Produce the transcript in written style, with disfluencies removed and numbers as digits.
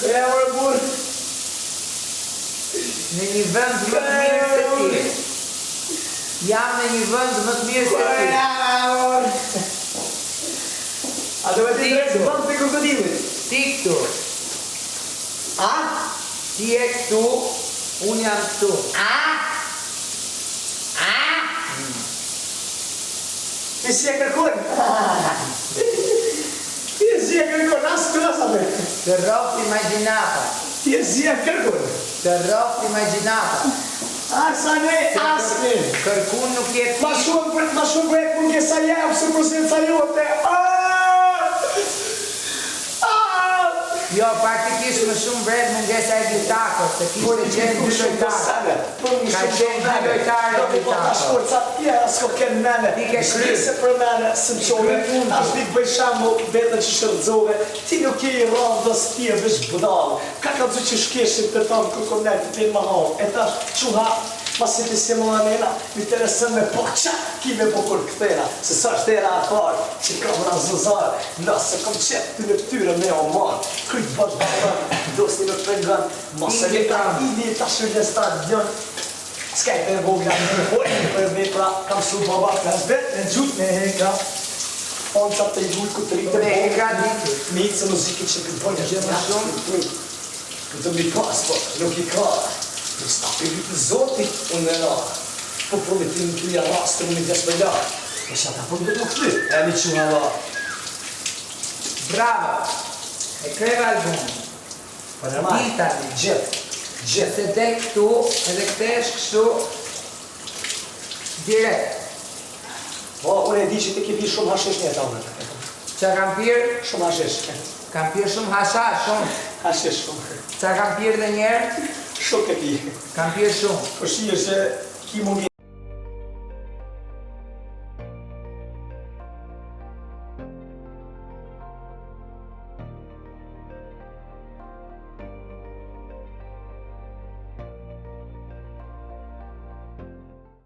E mërë burë. Në një vend më të mirë se ti. Jam në një vend më të mirë se ti. A do me ti drejtë vend për krokodilit? Ti këtu. A? Ti e këtu, unë jam këtu. Ti si e kërkon? Ti si e kërkon? Asë klasa me. Të rrof imaginata. Ti si e kërkon? Të rrof imaginata. Asa ne, asë. Kërkun nuk jetë Ma shumë për e mungesa jam, së përsenca jote. Jo, praktikisht më shumë vret mungesa e Vitakos, se kishte qenë dy lojtarë. Ka qenë dy lojtarë e Vitakos. Shkorca tjera s'ko kenë mene. Ti ke kryt. Se për mene, së më qove. Ashtë di bëj shamu vetën që shërdzove. Ti nuk je i randës, ti e vesh budalë. Ka ka dzu që shkeshim të tamë kërkonetit të ma halë. E tash, quha, pasi të si më anena, mi interesën me po qa kime po kur këtena. Se sa është era atarë, që ka më razuzarë. Nëse kom qepë të në pëtyre me o marë. Kryt bashkë bashkë, dosti në pengan. Mose një ta idi ta shërgjë stadion. Skaj të e vogla në hojnë për me pra, kam su baba ka vetë në gjutë me heka. On qatë të i gujtë ku të rritë Me heka ditë. Mitë se muzikit që këtë bojnë gjë më shumë. Këtë mi pas, po, nuk i ka. Në stapi vitë zotit, unë e la. Po prometim të ja rastë në një gjesë me la. E shata po në të këtë, e mi që nga la. Bravo! E kreve albumin. Për e maj, Ditani. gjithë. Se te këtu, edhe këte është kështu direkt. Po, unë e di që ti ke pi shumë hashesh një ta unë. Qa kam pirë? Shumë hashesh. Kam pirë shumë hasha, shumë. Hashesh shumë. Qa kam pirë dhe njerë? Shumë ke pi. Kam pirë shumë. Po shi është që ki mungi